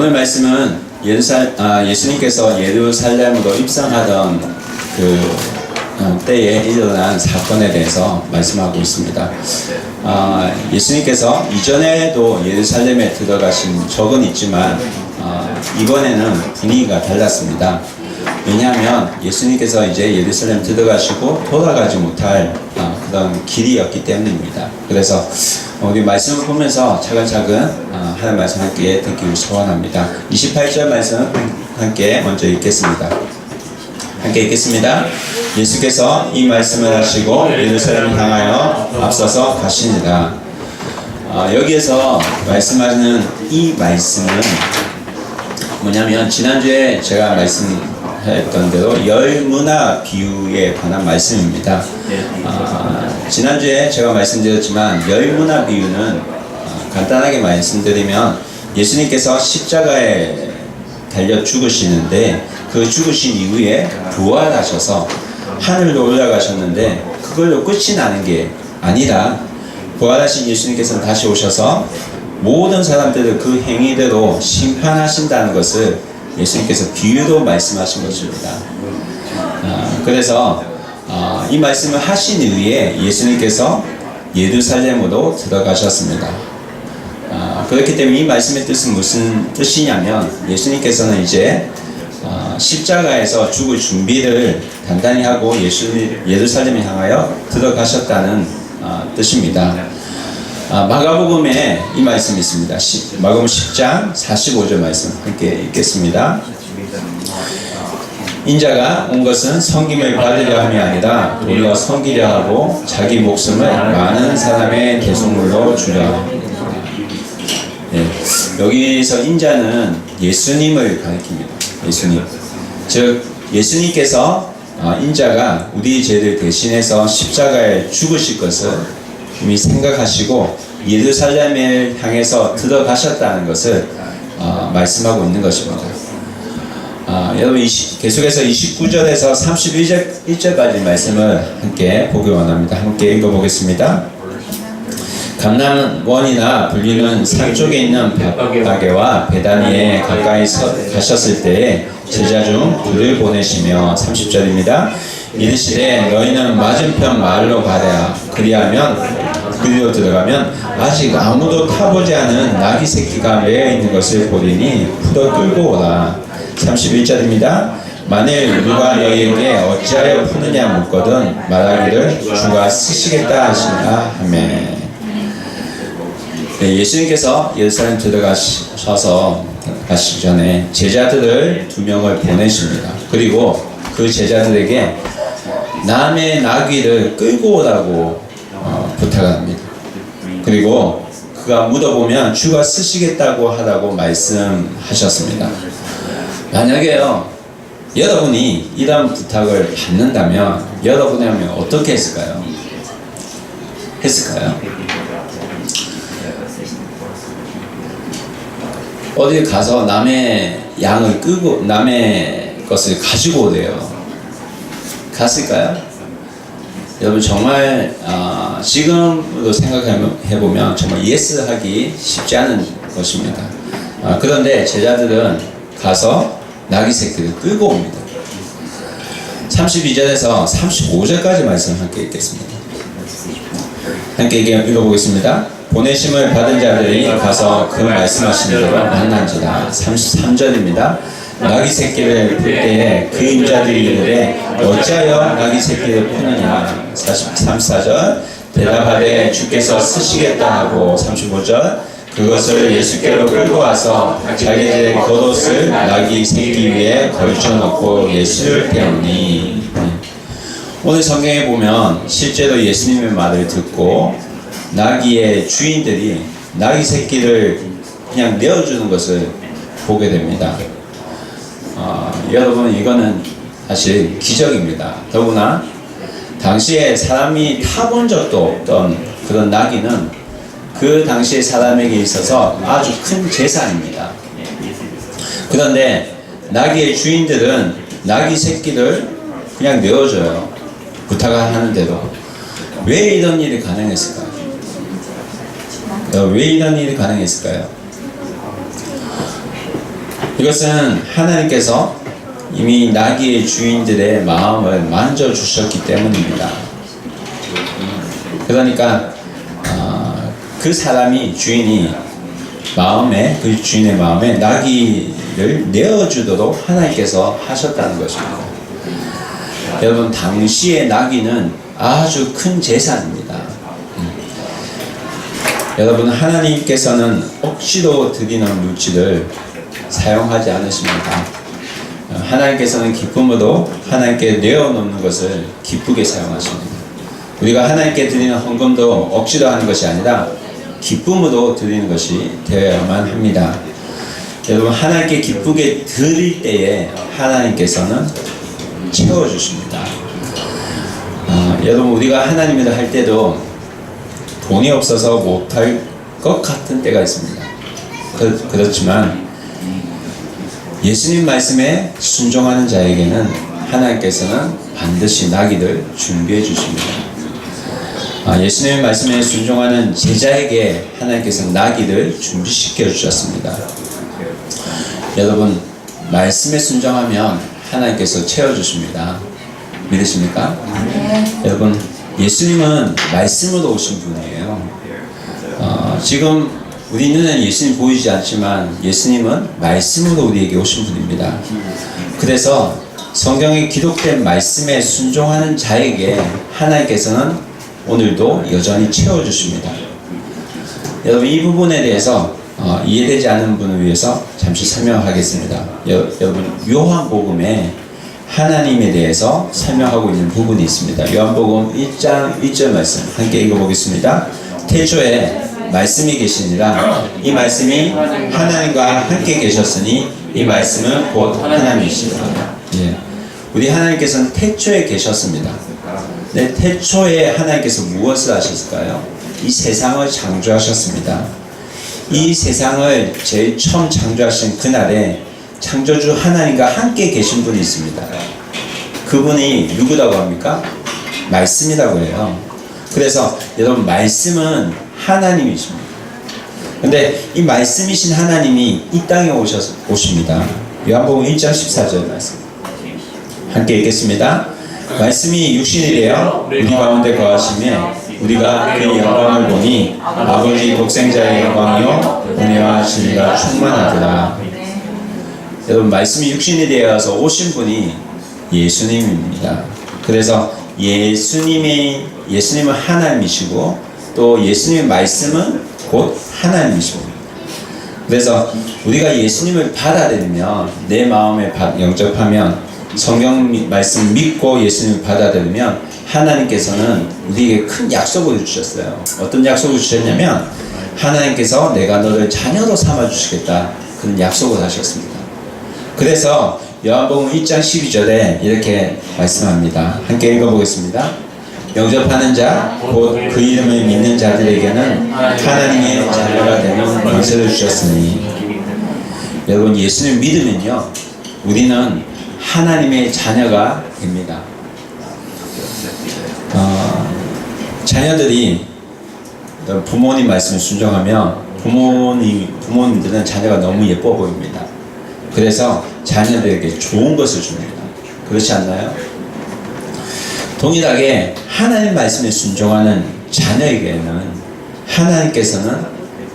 오늘 말씀은 예수님께서 예루살렘으로 입성하던 그 때에 일어난 사건에 대해서 말씀하고 있습니다. 예수님께서 이전에도 예루살렘에 들어가신 적은 있지만 이번에는 분위기가 달랐습니다. 왜냐하면 예수님께서 이제 예루살렘 들어가시고 돌아가지 못할 그런 길이었기 때문입니다. 그래서 우리 말씀을 보면서 차근차근 하나님 말씀 함께 듣기를 소원합니다. 28절 말씀 함께 먼저 읽겠습니다. 함께 읽겠습니다. 예수께서 이 말씀을 하시고 예루살렘을 향하여 앞서서 가시니라. 여기에서 말씀하는 이 말씀은 뭐냐면 지난주에 제가 말씀했던 대로 열문화 비유에 관한 말씀입니다. 지난주에 제가 말씀드렸지만 열문화 비유는 간단하게 말씀드리면 예수님께서 십자가에 달려 죽으시는데 그 죽으신 이후에 부활하셔서 하늘로 올라가셨는데 그걸로 끝이 나는 게 아니라 부활하신 예수님께서는 다시 오셔서 모든 사람들을 그 행위대로 심판하신다는 것을 예수님께서 비유로 말씀하신 것입니다. 그래서 이 말씀을 하신 이후에 예수님께서 예루살렘으로 들어가셨습니다. 그렇기 때문에 이 말씀의 뜻은 무슨 뜻이냐면 예수님께서는 이제 십자가에서 죽을 준비를 단단히 하고 예루살렘에 향하여 들어가셨다는 뜻입니다. 마가복음에 이 말씀이 있습니다. 마가복음 10장 45절 말씀 함께 읽겠습니다. 인자가 온 것은 섬김을 받으려 함이 아니라 도리어 섬기려 하고 자기 목숨을 많은 사람의 대속물로 주려. 네, 여기서 인자는 예수님을 가리킵니다. 예수님. 즉 예수님께서 인자가 우리 죄를 대신해서 십자가에 죽으실 것을 이미 생각하시고 예루살렘을 향해서 들어가셨다는 것을 말씀하고 있는 것입니다. 여러분 계속해서 29절에서 31절까지 말씀을 함께 보기 원합니다. 함께 읽어보겠습니다. 감람원이나 불리는 산 쪽에 있는 벳바게와 베다니에 가까이 가셨을 때에 제자 중 둘을 보내시며 30절입니다. 이르시되 너희는 맞은편 마을로 가랴. 그리로 들어가면 아직 아무도 타보지 않은 나귀 새끼가 매여 있는 것을 보리니 풀어 끌고 오라. 31절입니다. 만일 누가 너희에게 어찌하여 푸느냐 묻거든 말하기를 주가 쓰시겠다 하시라 하매. 네, 예수님께서 예루살렘 들어가셔서 가시기 전에 제자들을 2명을 보내십니다. 그리고 그 제자들에게 남의 나귀를 끌고 오라고 부탁합니다. 그리고 그가 묻어보면 주가 쓰시겠다고 하라고 말씀하셨습니다. 만약에요 여러분이 이런 부탁을 받는다면 여러분이 하면 어떻게 했을까요? 어디 가서 남의 양을 끄고 남의 것을 가지고 오래요. 갔을까요? 여러분 정말 지금으로 생각해보면 정말 예스 하기 쉽지 않은 것입니다. 그런데 제자들은 가서 나귀 새끼를 끌고 옵니다. 32절에서 35절까지 말씀 함께 읽겠습니다. 함께 읽어보겠습니다. 보내심을 받은 자들이 가서 그 말씀하신 대로 만난지라. 33절입니다. 나귀 새끼를 풀 때에 그 임자들이 이르되 어찌하여 나귀 새끼를 푸느냐. 34절 대답하되 주께서 쓰시겠다 하고 35절 그것을 예수께로 끌고 와서 자기들의 겉옷을 나귀 새끼 위에 걸쳐놓고 예수를 태우니. 오늘 성경에 보면 실제로 예수님의 말을 듣고 나귀의 주인들이 나귀 새끼를 그냥 내어주는 것을 보게 됩니다. 여러분 이거는 사실 기적입니다. 더구나 당시에 사람이 타본 적도 없던 그런 나귀는 그 당시에 사람에게 있어서 아주 큰 재산입니다. 그런데 나귀의 주인들은 나귀 새끼를 그냥 내어줘요. 부탁을 하는 대로. 왜 이런 일이 가능했을까요? 왜 이런 일이 가능했을까요? 이것은 하나님께서 이미 나귀의 주인들의 마음을 만져주셨기 때문입니다. 그러니까 그 사람이 주인이 그 주인의 마음에 나귀를 내어주도록 하나님께서 하셨다는 것입니다. 여러분, 당시의 나귀는 아주 큰 재산입니다. 여러분, 하나님께서는 억지로 드리는 물질을 사용하지 않으십니다. 하나님께서는 기쁨으로 하나님께 내어놓는 것을 기쁘게 사용하십니다. 우리가 하나님께 드리는 헌금도 억지로 하는 것이 아니라 기쁨으로 드리는 것이 되어야만 합니다. 여러분, 하나님께 기쁘게 드릴 때에 하나님께서는 채워주십니다. 여러분, 우리가 하나님 일을 할 때도 돈이 없어서 못할 것 같은 때가 있습니다. 그렇지만 예수님 말씀에 순종하는 자에게는 하나님께서는 반드시 나귀를 준비해 주십니다. 예수님의 말씀에 순종하는 제자에게 하나님께서는 나귀를 준비시켜 주셨습니다. 여러분, 말씀에 순종하면 하나님께서 채워주십니다. 믿으십니까? 여러분, 예수님은 말씀으로 오신 분이에요. 지금 우리 눈에는 예수님 보이지 않지만 예수님은 말씀으로 우리에게 오신 분입니다. 그래서 성경에 기록된 말씀에 순종하는 자에게 하나님께서는 오늘도 여전히 채워주십니다. 여러분, 이 부분에 대해서 이해되지 않는 분을 위해서 잠시 설명하겠습니다. 여러분, 요한복음에 하나님에 대해서 설명하고 있는 부분이 있습니다. 요한복음 1장 1절 말씀 함께 읽어보겠습니다. 태초에 말씀이 계시니라. 이 말씀이 하나님과 함께 계셨으니 이 말씀은 곧 하나님이시라. 예. 우리 하나님께서는 태초에 계셨습니다. 네, 태초에 하나님께서 무엇을 하셨을까요? 이 세상을 창조하셨습니다. 이 세상을 제일 처음 창조하신 그날에 창조주 하나님과 함께 계신 분이 있습니다. 그분이 누구라고 합니까? 말씀이라고 해요. 그래서 여러분, 말씀은 하나님이십니다. 근데 이 말씀이신 하나님이 이 땅에 오십니다. 요한복음 1장 14절 말씀 함께 읽겠습니다. 말씀이 육신이 되어 우리 가운데 거하시매 우리가 그 영광을 보니 아버지 독생자의 영광이요 은혜와 진리가 충만하더라. 여러분, 말씀이 육신이 되어서 오신 분이 예수님입니다. 그래서 예수님은 하나님이시고 또 예수님의 말씀은 곧 하나님이십니다. 그래서 우리가 예수님을 받아들이면, 내 마음에 영접하면, 성경 말씀 믿고 예수님을 받아들이면 하나님께서는 우리에게 큰 약속을 주셨어요. 어떤 약속을 주셨냐면 하나님께서 내가 너를 자녀로 삼아 주시겠다, 그런 약속을 하셨습니다. 그래서 요한복음 1장 12절에 이렇게 말씀합니다. 함께 읽어보겠습니다. 영접하는 자, 곧 그 이름을 믿는 자들에게는 하나님의 자녀가 되는 권세를 주셨으니. 여러분, 예수님 믿으면요, 우리는 하나님의 자녀가 됩니다. 자녀들이 부모님 말씀을 순종하면 부모님들은 자녀가 너무 예뻐 보입니다. 그래서 자녀들에게 좋은 것을 줍니다. 그렇지 않나요? 동일하게 하나님 말씀에 순종하는 자녀에게는 하나님께서는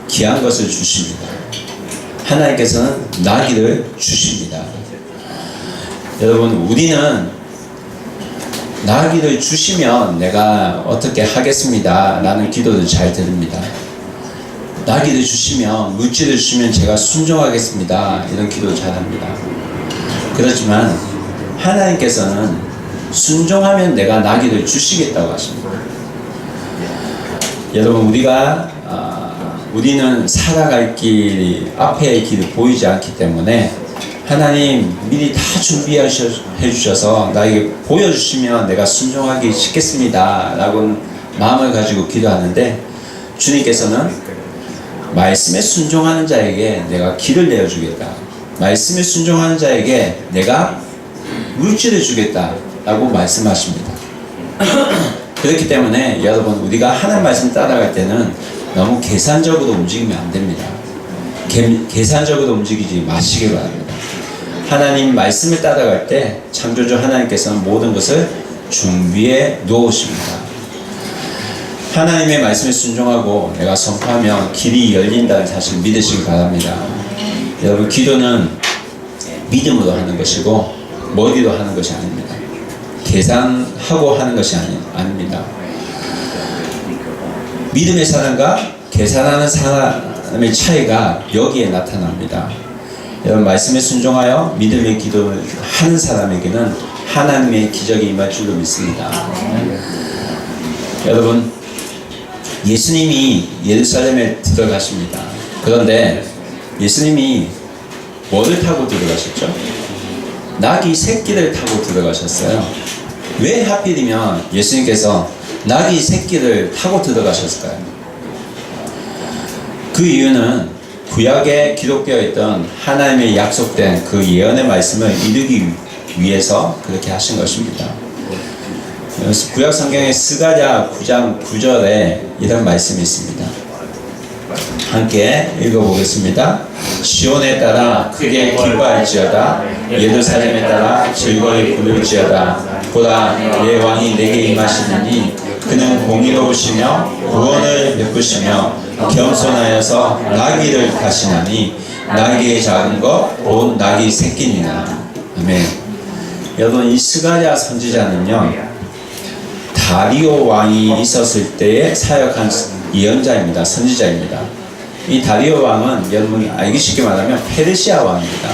귀한 것을 주십니다. 하나님께서는 나귀를 주십니다. 여러분, 우리는 나귀를 주시면 내가 어떻게 하겠습니다 라는 기도를 잘 드립니다. 나귀를 주시면, 물질을 주시면 제가 순종하겠습니다, 이런 기도를 잘 합니다. 그렇지만 하나님께서는 순종하면 내가 나귀를 주시겠다고 하십니다. 여러분, 우리는 살아갈 길이, 앞의 길이 보이지 않기 때문에 하나님 미리 다 준비해 주셔서 나에게 보여주시면 내가 순종하기 쉽겠습니다 라고 마음을 가지고 기도하는데, 주님께서는 말씀에 순종하는 자에게 내가 길을 내어주겠다, 말씀에 순종하는 자에게 내가 물질을 주겠다 라고 말씀하십니다. 그렇기 때문에 여러분, 우리가 하나님 말씀 따라갈 때는 너무 계산적으로 움직이면 안 됩니다. 계산적으로 움직이지 마시기 바랍니다. 하나님 말씀을 따라갈 때 창조주 하나님께서는 모든 것을 준비해 놓으십니다. 하나님의 말씀에 순종하고 내가 선포하면 길이 열린다는 사실 믿으시기 바랍니다. 여러분, 기도는 믿음으로 하는 것이고 머리로 하는 것이 아닙니다. 계산하고 하는 것이 아닙니다. 믿음의 사람과 계산하는 사람의 차이가 여기에 나타납니다. 여러분, 말씀에 순종하여 믿음의 기도를 하는 사람에게는 하나님의 기적이 임할 줄로 믿습니다. 여러분, 예수님이 예루살렘에 들어가십니다. 그런데 예수님이 뭐를 타고 들어가셨죠? 나귀 새끼를 타고 들어가셨어요. 왜 하필이면 예수님께서 나귀 새끼를 타고 들어가셨을까요? 그 이유는 구약에 기록되어 있던 하나님의 약속된 그 예언의 말씀을 이루기 위해서 그렇게 하신 것입니다. 구약 성경의 스가랴 9장 9절에 이런 말씀이 있습니다. 함께 읽어보겠습니다. 시온에 따라 크게 기뻐할지어다. 예루살렘에 따라 즐거이 부를지어다. 보라, 내 왕이 내게 임하시느니 그는 공의로우시며 구원을 베푸시며 겸손하여서 나귀를 타시나니 나귀의 작은 것 곧 나귀 새끼니라. 아멘. 여러분, 이 스가랴 선지자는요, 다리오 왕이 있었을 때에 사역한 예언자입니다. 선지자입니다. 이 다리오 왕은 여러분 알기 쉽게 말하면 페르시아 왕입니다.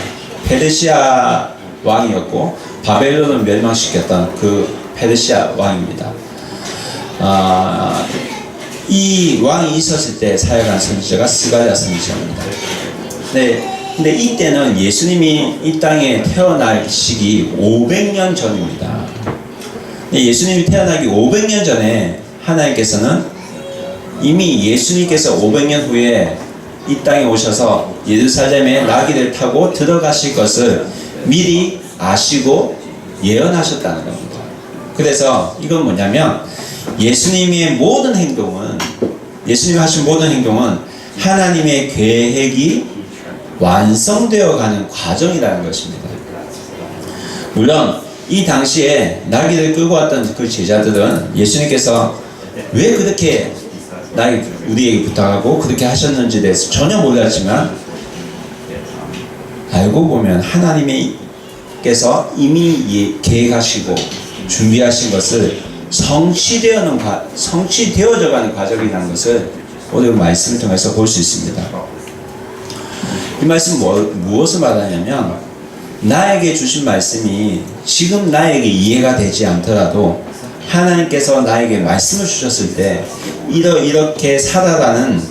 페르시아 왕이었고 바벨론을 멸망시켰던 그 페르시아 왕입니다. 이 왕이 있었을 때 사역한 선지자가 스가랴 선지자입니다. 근데 이때는 예수님이 이 땅에 태어날 시기 500년 전입니다. 예수님이 태어나기 500년 전에 하나님께서는 이미 예수님께서 500년 후에 이 땅에 오셔서 예루살렘에 나귀를 타고 들어가실 것을 미리 아시고 예언하셨다는 겁니다. 그래서 이건 뭐냐면 예수님의 모든 행동은, 예수님이 하신 모든 행동은 하나님의 계획이 완성되어 가는 과정이라는 것입니다. 물론 이 당시에 나귀를 끌고 왔던 그 제자들은 예수님께서 왜 그렇게 우리에게 부탁하고 그렇게 하셨는지에 대해서 전혀 몰랐지만, 알고 보면 하나님께서 이미 계획하시고 준비하신 것을 성취되어져 가는 과정이라는 것을 오늘 말씀을 통해서 볼 수 있습니다. 이 말씀 무엇을 말하냐면, 나에게 주신 말씀이 지금 나에게 이해가 되지 않더라도 하나님께서 나에게 말씀을 주셨을 때 이렇게 살아라는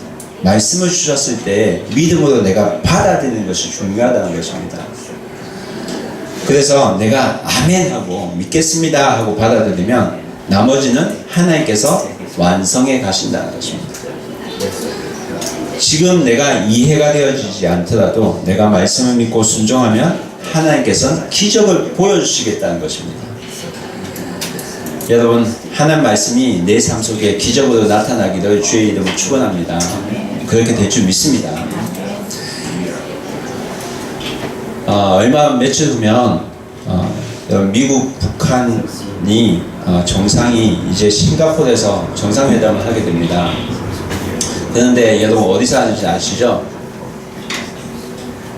말씀을 주셨을 때 믿음으로 내가 받아들이는 것이 중요하다는 것입니다. 그래서 내가 아멘 하고 믿겠습니다 하고 받아들이면 나머지는 하나님께서 완성해 가신다는 것입니다. 지금 내가 이해가 되어지지 않더라도 내가 말씀을 믿고 순종하면 하나님께서는 기적을 보여주시겠다는 것입니다. 여러분, 하나님 말씀이 내 삶 속에 기적으로 나타나기를 주의 이름으로 축원합니다. 그렇게 될 줄 믿습니다. 며칠 후면 미국, 북한이 정상이 이제 싱가포르에서 정상회담을 하게 됩니다. 그런데 여러분 어디서 하는지 아시죠?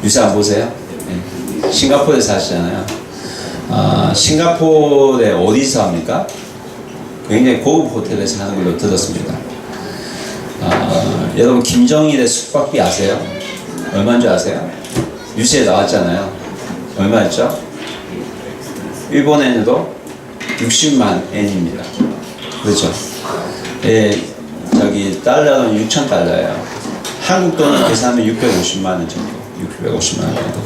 뉴스 안 보세요? 네. 싱가포르에서 하시잖아요. 싱가포르에 어디서 합니까? 굉장히 고급 호텔에서 하는 걸로 들었습니다. 여러분 김정일의 숙박비 아세요? 얼마인 줄 아세요? 뉴스에 나왔잖아요. 얼마였죠? 일본엔으로 60만 엔입니다. 그렇죠? 예, 저기 달러는 6,000달러예요. 한국 돈으로 계산하면 650만 원 정도. 650만 원 정도.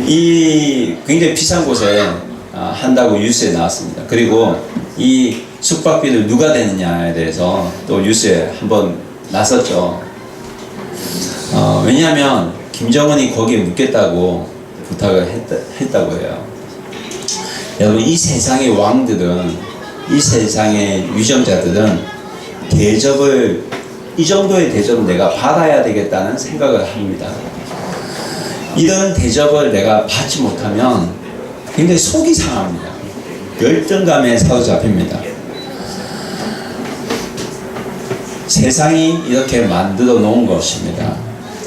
이 굉장히 비싼 곳에 한다고 뉴스에 나왔습니다. 그리고 이 숙박비를 누가 대느냐에 대해서 또 뉴스에 한번 나섰죠. 왜냐하면 김정은이 거기에 묻겠다고 부탁을 했다고 해요. 여러분, 이 세상의 왕들은, 이 세상의 위정자들은 대접을, 이 정도의 대접을 내가 받아야 되겠다는 생각을 합니다. 이런 대접을 내가 받지 못하면 굉장히 속이 상합니다. 열등감에 사로잡힙니다. 세상이 이렇게 만들어 놓은 것입니다.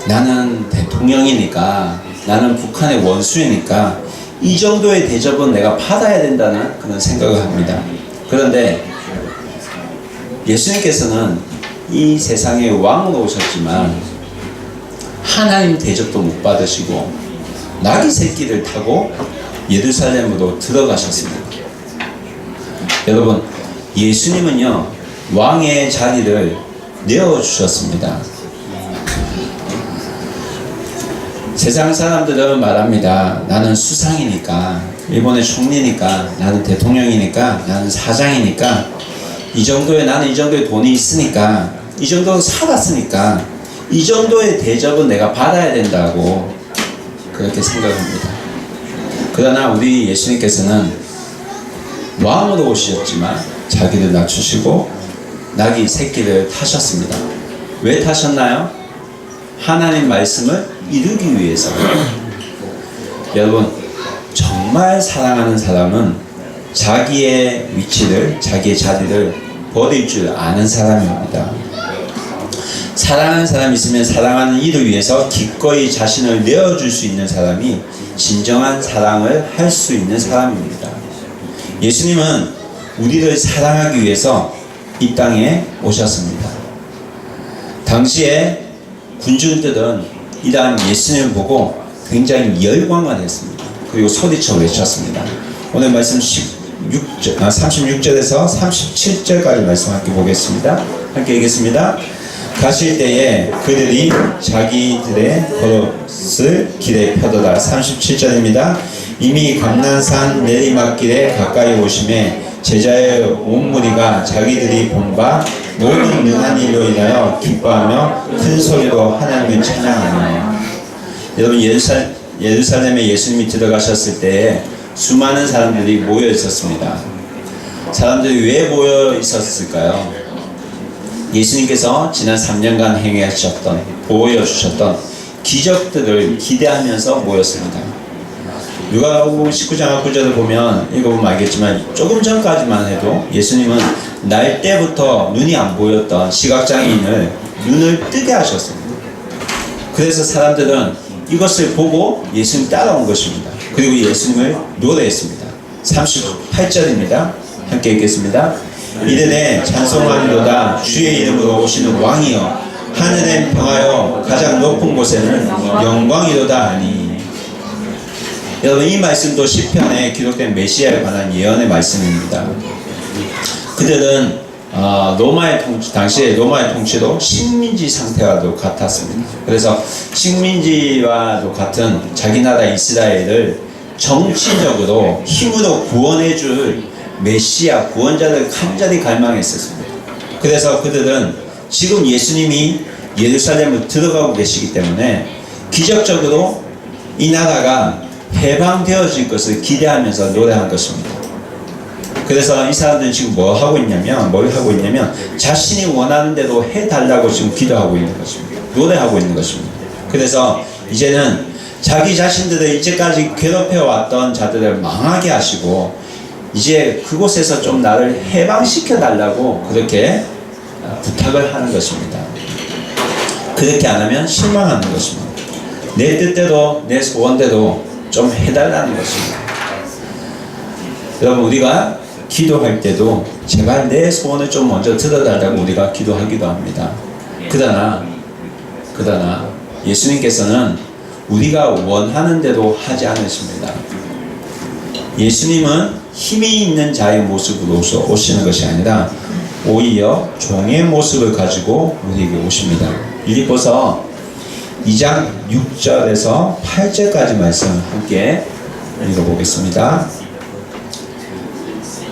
나는 대통령이니까, 나는 북한의 원수이니까 이 정도의 대접은 내가 받아야 된다는 그런 생각을 합니다. 그런데 예수님께서는 이 세상의 왕으로 오셨지만 하나님 대접도 못 받으시고 나귀 새끼를 타고 예루살렘으로 들어가셨습니다. 여러분, 예수님은요 왕의 자리를 내어주셨습니다. 세상 사람들은 말합니다. 나는 수상이니까, 일본의 총리니까, 나는 대통령이니까, 나는 사장이니까, 나는 이 정도의 돈이 있으니까, 이 정도 살았으니까 이 정도의 대접은 내가 받아야 된다고 그렇게 생각합니다. 그러나 우리 예수님께서는 왕으로 오셨지만 자기를 낮추시고 나귀 새끼를 타셨습니다. 왜 타셨나요? 하나님 말씀을 이루기 위해서. 여러분, 정말 사랑하는 사람은 자기의 위치를, 자기의 자리를 버릴 줄 아는 사람입니다. 사랑하는 사람이 있으면 사랑하는 이를 위해서 기꺼이 자신을 내어줄 수 있는 사람이 진정한 사랑을 할 수 있는 사람입니다. 예수님은 우리를 사랑하기 위해서 이 땅에 오셨습니다. 당시에 군중들은 이러한 예수님을 보고 굉장히 열광을 했습니다. 그리고 소리쳐 외쳤습니다. 오늘 말씀 36절에서 37절까지 말씀 함께 보겠습니다. 함께 읽겠습니다. 가실 때에 그들이 자기들의 겉옷을 길에 펴더라. 37절입니다. 이미 감난산 내리막길에 가까이 오심에 제자의 온 무리가 자기들이 본 바 모든 능한 일로 인하여 기뻐하며 큰 소리로 하나님을 찬양하며. 여러분, 예루살렘에 예수님이 들어가셨을 때에 수많은 사람들이 모여 있었습니다. 사람들이 왜 모여 있었을까요? 예수님께서 지난 3년간 행하셨던, 보여주셨던 기적들을 기대하면서 모였습니다. 누가복음 19장 9절을 보면 읽어보면 알겠지만 조금 전까지만 해도 예수님은 날 때부터 눈이 안 보였던 시각장애인을 눈을 뜨게 하셨습니다. 그래서 사람들은 이것을 보고 예수님 따라온 것입니다. 그리고 예수님을 노래했습니다. 38절입니다. 함께 읽겠습니다. 이르되 찬송하리로다 주의 이름으로 오시는 왕이여 하늘엔 평하여 가장 높은 곳에는 영광이로다 하니. 여러분, 이 말씀도 시편에 기록된 메시아에 관한 예언의 말씀입니다. 그들은 당시에 로마의 통치로 식민지 상태와도 같았습니다. 그래서 식민지와도 같은 자기 나라 이스라엘을 정치적으로 힘으로 구원해줄 메시아, 구원자를 간절히 갈망했었습니다. 그래서 그들은 지금 예수님이 예루살렘을 들어가고 계시기 때문에 기적적으로 이 나라가 해방되어질 것을 기대하면서 노래한 것입니다. 그래서 이 사람들은 지금 뭘 하고 있냐면 자신이 원하는 대로 해달라고 지금 기도하고 있는 것입니다. 노래하고 있는 것입니다. 그래서 이제는 자기 자신들을 이제까지 괴롭혀왔던 자들을 망하게 하시고 이제 그곳에서 좀 나를 해방시켜 달라고 그렇게 부탁을 하는 것입니다. 그렇게 안 하면 실망하는 것입니다. 내 뜻대로, 내 소원대로 좀 해달라는 것입니다. 여러분, 우리가 기도할 때도 제발 내 소원을 좀 먼저 들어달라고 우리가 기도하기도 합니다. 그러나 예수님께서는 우리가 원하는 대로 하지 않으십니다. 예수님은 힘이 있는 자의 모습으로 오시는 것이 아니라 오히려 종의 모습을 가지고 우리에게 오십니다. 빌립보서 2장 6절에서 8절까지 말씀 함께 읽어보겠습니다.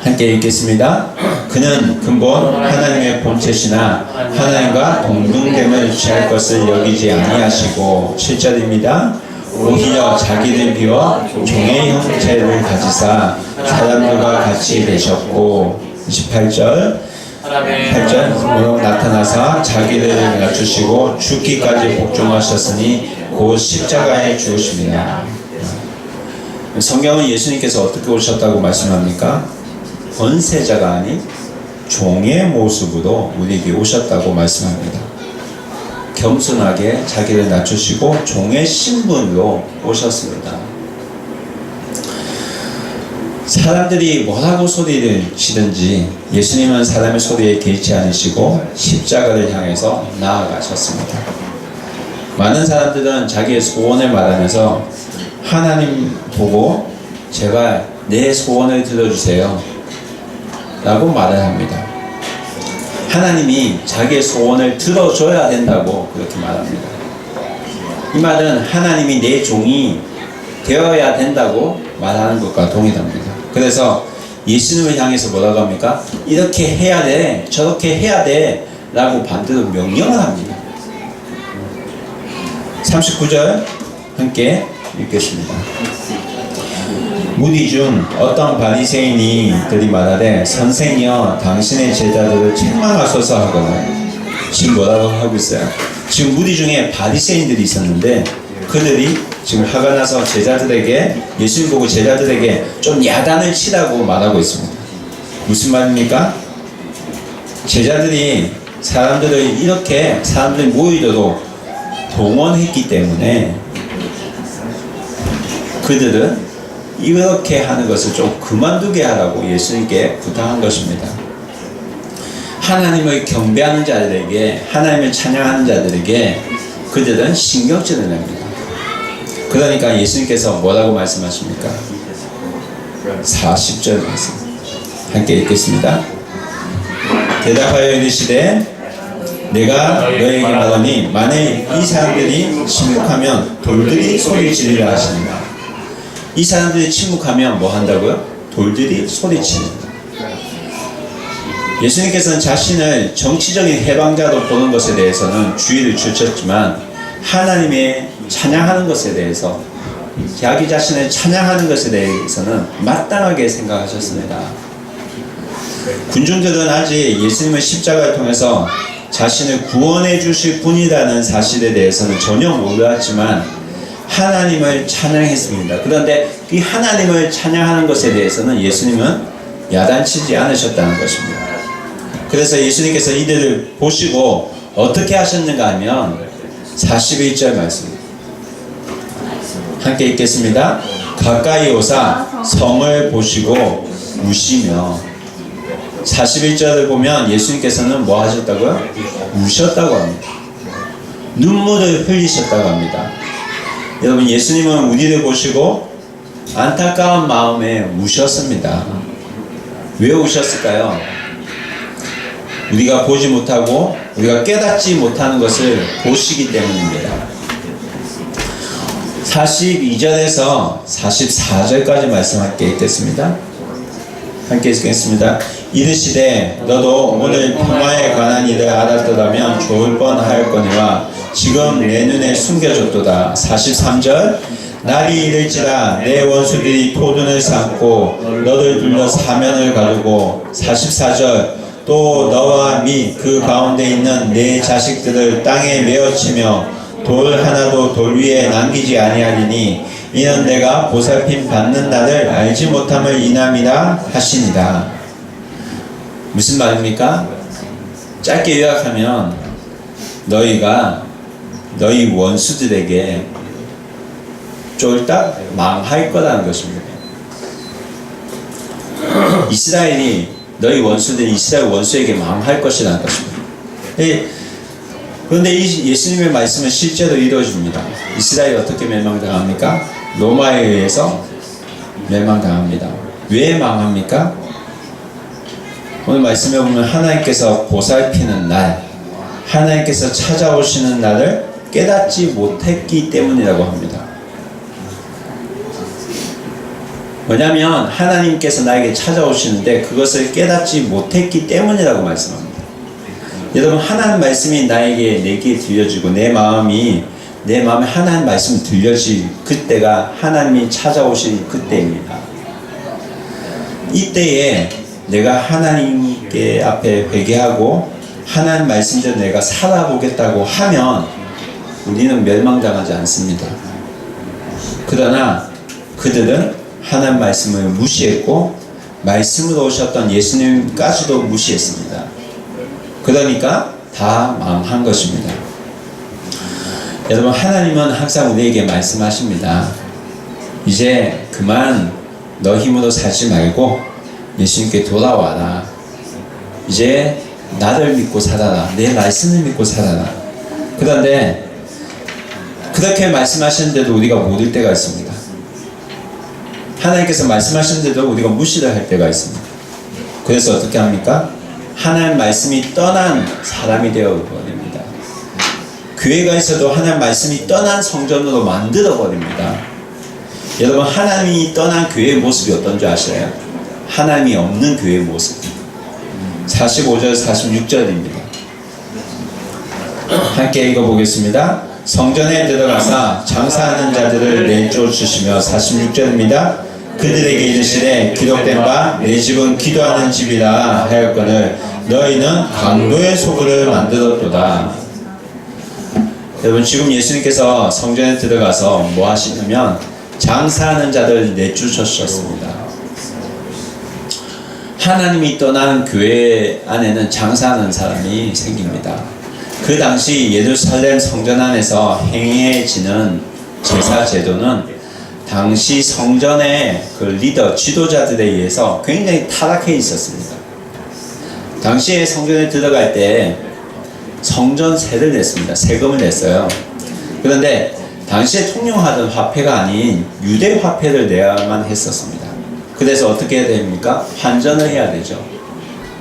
함께 읽겠습니다. 그는 근본 하나님의 본체시나 하나님과 동등됨을 취할 것을 여기지 아니하시고 7절입니다. 오히려 자기를 비워 종의 형체를 가지사 사람들과 같이 되셨고 28절 8절 나타나사 자기를 낮추시고 죽기까지 복종하셨으니 곧 십자가에 죽으십니다. 성경은 예수님께서 어떻게 오셨다고 말씀합니까? 권세자가 아닌 종의 모습으로 우리에게 오셨다고 말씀합니다. 겸손하게 자기를 낮추시고 종의 신분으로 오셨습니다. 사람들이 뭐라고 소리를 치든지 예수님은 사람의 소리에 개의치 않으시고 십자가를 향해서 나아가셨습니다. 많은 사람들은 자기의 소원을 말하면서 하나님 보고 제발 내 소원을 들어주세요 라고 말을 합니다. 하나님이 자기의 소원을 들어줘야 된다고 그렇게 말합니다. 이 말은 하나님이 내 종이 되어야 된다고 말하는 것과 동일합니다. 그래서 예수님을 향해서 뭐라고 합니까? 이렇게 해야 돼, 저렇게 해야 돼 라고 반대로 명령을 합니다. 39절 함께 읽겠습니다. 무리 중 어떤 바리새인이들이 말하되 선생이여 당신의 제자들을 책망하소서 하거나. 지금 뭐라고 하고 있어요? 지금 무리 중에 바리새인들이 있었는데 그들이 지금 화가 나서 제자들에게, 예수님 보고 제자들에게 좀 야단을 치라고 말하고 있습니다. 무슨 말입니까? 제자들이 사람들이 모이도록 동원했기 때문에 그들은 이렇게 하는 것을 좀 그만두게 하라고 예수님께 부탁한 것입니다. 하나님을 경배하는 자들에게, 하나님을 찬양하는 자들에게 그들은 신경질을 냅니다. 그러니까 예수님께서 뭐라고 말씀하십니까? 40절 말씀 함께 읽겠습니다. 대답하여 이르시되 내가 너에게 말하니 만일 이 사람들이 침묵하면 돌들이 소리 지르려 하시니라. 이 사람들이 침묵하면 뭐 한다고요? 돌들이 소리치는다. 예수님께서는 자신을 정치적인 해방자로 보는 것에 대해서는 주의를 주셨지만 하나님의 찬양하는 것에 대해서, 자기 자신을 찬양하는 것에 대해서는 마땅하게 생각하셨습니다. 군중들은 아직 예수님의 십자가를 통해서 자신을 구원해 주실 분이라는 사실에 대해서는 전혀 몰랐지만 하나님을 찬양했습니다. 그런데 이 하나님을 찬양하는 것에 대해서는 예수님은 야단치지 않으셨다는 것입니다. 그래서 예수님께서 이들을 보시고 어떻게 하셨는가 하면 41절 말씀 함께 읽겠습니다. 가까이 오사 성을 보시고 우시며. 41절을 보면 예수님께서는 뭐 하셨다고요? 우셨다고 합니다. 눈물을 흘리셨다고 합니다. 여러분, 예수님은 우리를 보시고 안타까운 마음에 우셨습니다. 왜 우셨을까요? 우리가 보지 못하고 우리가 깨닫지 못하는 것을 보시기 때문입니다. 42절에서 44절까지 말씀 함께 읽겠습니다. 함께 읽겠습니다. 이르시되 너도 오늘 평화에 관한 일을 알았더라면 좋을 뻔하였거니와 지금 내 눈에 숨겨졌도다. 43절 날이 이를지라 내 원수들이 포도를 삼고 너를 둘러 사면을 가르고. 44절 또 너와 및 그 가운데 있는 내 자식들을 땅에 메어치며 돌 하나도 돌 위에 남기지 아니하리니 이는 내가 보살핌 받는 날을 알지 못함을 인함이라 하시니라. 무슨 말입니까? 짧게 요약하면 너희가 너희 원수들에게 쫄딱 망할 거라는 것입니다. 이스라엘이 너희 원수들이 이스라엘 원수에게 망할 것이라는 것입니다. 그런데 이 예수님의 말씀은 실제로 이루어집니다. 이스라엘이 어떻게 멸망당합니까? 로마에 의해서 멸망당합니다. 왜 망합니까? 오늘 말씀에 보면 하나님께서 보살피는 날, 하나님께서 찾아오시는 날을 깨닫지 못했기 때문이라고 합니다. 왜냐하면 하나님께서 나에게 찾아오시는데 그것을 깨닫지 못했기 때문이라고 말씀합니다. 여러분, 하나님 말씀이 내게 들려지고 내 마음에 하나님 말씀이 들려질 그때가 하나님이 찾아오실 그때입니다. 이때에 내가 하나님께 앞에 회개하고 하나님 말씀대로 내가 살아보겠다고 하면 우리는 멸망당하지 않습니다. 그러나 그들은 하나님 말씀을 무시했고 말씀으로 오셨던 예수님까지도 무시했습니다. 그러니까 다 망한 것입니다. 여러분, 하나님은 항상 우리에게 말씀하십니다. 이제 그만 너 힘으로 살지 말고 예수님께 돌아와라. 이제 나를 믿고 살아라. 내 말씀을 믿고 살아라. 그런데 그렇게 말씀하시는데도 우리가 모를 때가 있습니다. 하나님께서 말씀하시는데도 우리가 무시를 할 때가 있습니다. 그래서 어떻게 합니까? 하나님 말씀이 떠난 사람이 되어버립니다. 교회가 있어도 하나님 말씀이 떠난 성전으로 만들어버립니다. 여러분, 하나님이 떠난 교회의 모습이 어떤 줄 아시나요? 하나님이 없는 교회의 모습. 45절 46절입니다. 함께 읽어보겠습니다. 성전에 들어가사 장사하는 자들을 내쫓으시며 46절입니다. 그들에게 이르시되 기록된 바 내 집은 기도하는 집이라 하였거늘 너희는 강도의 소굴을 만들었도다. 여러분, 지금 예수님께서 성전에 들어가서 뭐 하시냐면 장사하는 자들 내쫓으셨습니다. 하나님이 떠난 교회 안에는 장사하는 사람이 생깁니다. 그 당시 예루살렘 성전 안에서 행해지는 제사 제도는 당시 성전의 그 리더, 지도자들에 의해서 굉장히 타락해 있었습니다. 당시에 성전에 들어갈 때 성전세를 냈습니다. 세금을 냈어요. 그런데 당시에 통용하던 화폐가 아닌 유대 화폐를 내야만 했었습니다. 그래서 어떻게 해야 됩니까? 환전을 해야 되죠.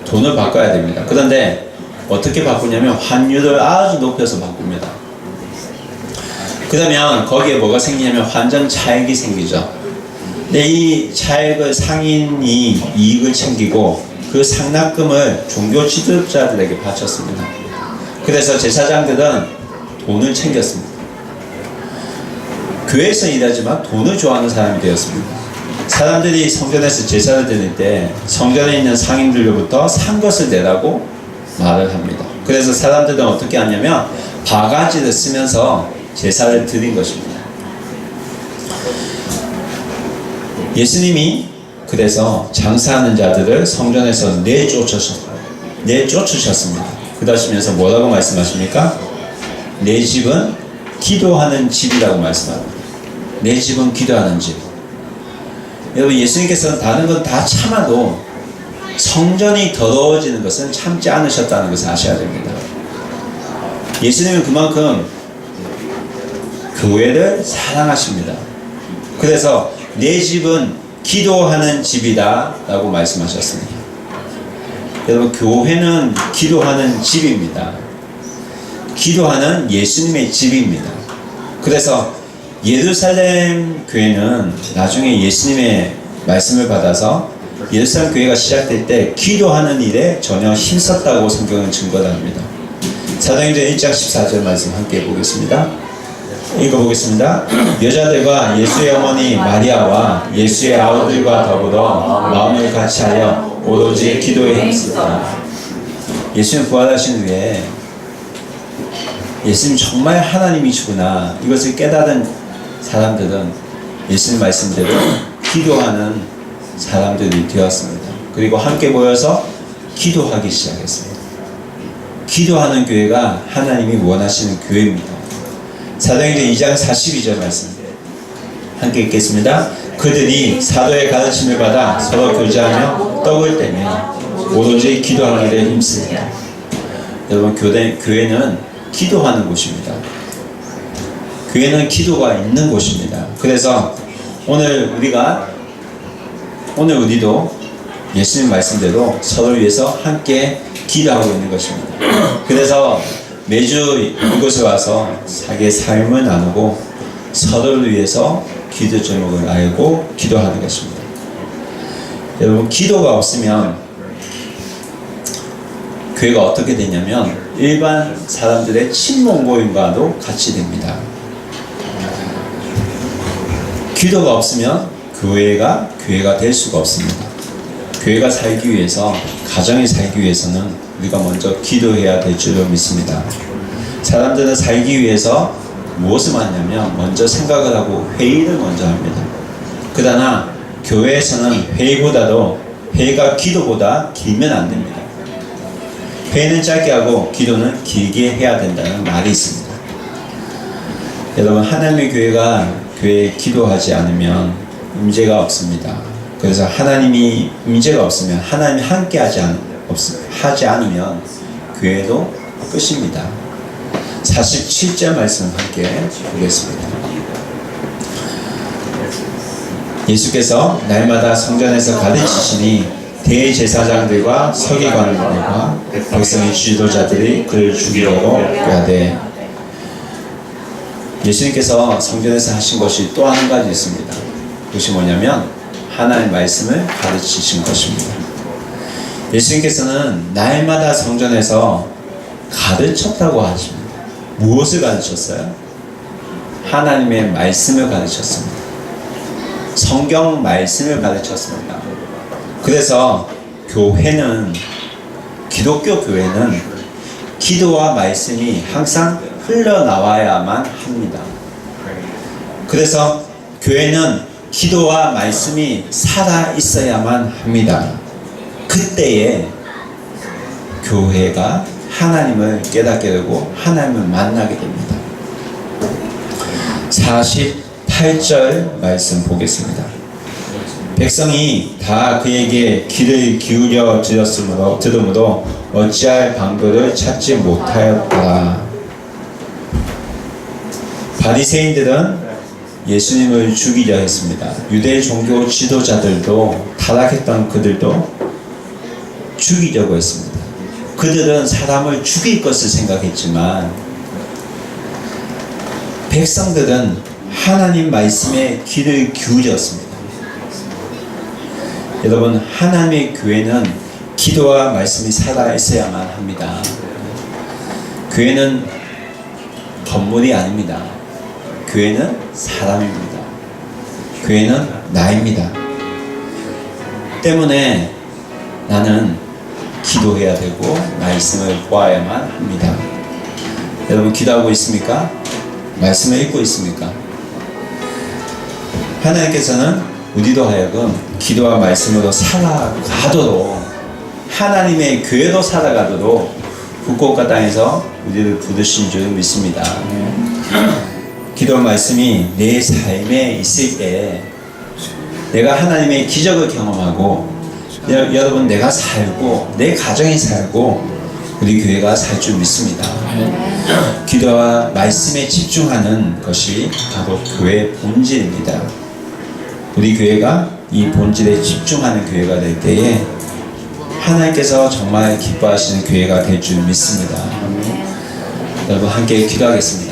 돈을 바꿔야 됩니다. 그런데 어떻게 바꾸냐면 환율을 아주 높여서 바꿉니다. 그러면 거기에 뭐가 생기냐면 환전 차익이 생기죠. 근데 이 차익을 상인이 이익을 챙기고 그 상납금을 종교 지도자들에게 바쳤습니다. 그래서 제사장들은 돈을 챙겼습니다. 교회에서 일하지만 돈을 좋아하는 사람이 되었습니다. 사람들이 성전에서 제사를 드릴 때 성전에 있는 상인들로부터 산 것을 내라고 말을 합니다. 그래서 사람들은 어떻게 하냐면 바가지를 쓰면서 제사를 드린 것입니다. 예수님이 그래서 장사하는 자들을 성전에서 내쫓으셨습니다. 그러시면서 뭐라고 말씀하십니까? 내 집은 기도하는 집이라고 말씀합니다. 내 집은 기도하는 집. 여러분, 예수님께서는 다른 건 다 참아도 성전이 더러워지는 것은 참지 않으셨다는 것을 아셔야 됩니다. 예수님은 그만큼 교회를 사랑하십니다. 그래서 내 집은 기도하는 집이다 라고 말씀하셨습니다. 여러분, 교회는 기도하는 집입니다. 기도하는 예수님의 집입니다. 그래서 예루살렘 교회는 나중에 예수님의 말씀을 받아서 예루살렘 교회가 시작될 때 기도하는 일에 전혀 힘썼다고 성경은 증거를 합니다. 사도행전 1장 14절 말씀 함께 보겠습니다. 읽어보겠습니다. 여자들과 예수의 어머니 마리아와 예수의 아우들과 더불어 마음을 같이하여 오로지 기도에 힘쓰다. 예수님 부활하신 후에 예수님 정말 하나님이시구나 이것을 깨달은 사람들은 예수님 말씀대로 기도하는 사람들이 되었습니다. 그리고 함께 모여서 기도하기 시작했습니다. 기도하는 교회가 하나님이 원하시는 교회입니다. 사도행전 2장 42절 말씀 함께 읽겠습니다. 그들이 사도의 가르침을 받아 서로 교제하며 떡을 떼며 오로지 기도하기를 힘씁니다. 여러분, 교회는 기도하는 곳입니다. 교회는 기도가 있는 곳입니다. 그래서 오늘 우리도 예수님 말씀대로 서로를 위해서 함께 기도하고 있는 것입니다. 그래서 매주 이곳에 와서 자기의 삶을 나누고 서로를 위해서 기도 제목을 알고 기도하는 것입니다. 여러분, 기도가 없으면 교회가 어떻게 되냐면 일반 사람들의 친목 모임과도 같이 됩니다. 기도가 없으면 교회가 될 수가 없습니다. 교회가 살기 위해서, 가정이 살기 위해서는 우리가 먼저 기도해야 될 줄로 믿습니다. 사람들은 살기 위해서 무엇을 하냐면 먼저 생각을 하고 회의를 먼저 합니다. 그러나 교회에서는 회의가 기도보다 길면 안 됩니다. 회의는 짧게 하고 기도는 길게 해야 된다는 말이 있습니다. 여러분, 하나님의 교회에 기도하지 않으면 임재가 없습니다. 그래서 하나님이 임재가 없으면 하나님이 함께 하지 않으면 교회도 끝입니다. 47절 말씀 함께 보겠습니다. 예수께서 날마다 성전에서 가르치시니 대제사장들과 서기관들과 백성의 지도자들이 그를 죽이려고 꾀하되, 예수님께서 성전에서 하신 것이 또 한 가지 있습니다. 그것이 뭐냐면 하나님의 말씀을 가르치신 것입니다. 예수님께서는 날마다 성전에서 가르쳤다고 하십니다. 무엇을 가르쳤어요? 하나님의 말씀을 가르쳤습니다. 성경 말씀을 가르쳤습니다. 그래서 기독교 교회는 기도와 말씀이 항상 흘러나와야만 합니다. 그래서 교회는 기도와 말씀이 살아 있어야만 합니다. 그때에 교회가 하나님을 깨닫게 되고 하나님을 만나게 됩니다. 48절 말씀 보겠습니다. 백성이 다 그에게 귀를 기울여 들으므로 어찌할 방도를 찾지 못하였다. 바리새인들은 예수님을 죽이려 했습니다. 유대 종교 지도자들도 타락했던 그들도 죽이려고 했습니다. 그들은 사람을 죽일 것을 생각했지만 백성들은 하나님 말씀에 귀를 기울였습니다. 여러분, 하나님의 교회는 기도와 말씀이 살아있어야만 합니다. 교회는 건물이 아닙니다. 교회는 사람입니다. 교회는 나입니다. 때문에 나는 기도해야 되고 말씀을 보아야만 합니다. 여러분, 기도하고 있습니까? 말씀을 읽고 있습니까? 하나님께서는 우리도 하여금 기도와 말씀으로 살아가도록, 하나님의 교회로 살아가도록 북극과 땅에서 우리를 부르신 줄 믿습니다. 기도와 말씀이 내 삶에 있을 때 내가 하나님의 기적을 경험하고, 여러분, 내가 살고 내 가정이 살고 우리 교회가 살 줄 믿습니다. 기도와 말씀에 집중하는 것이 바로 교회의 본질입니다. 우리 교회가 이 본질에 집중하는 교회가 될 때에 하나님께서 정말 기뻐하시는 교회가 될 줄 믿습니다. 여러분, 함께 기도하겠습니다.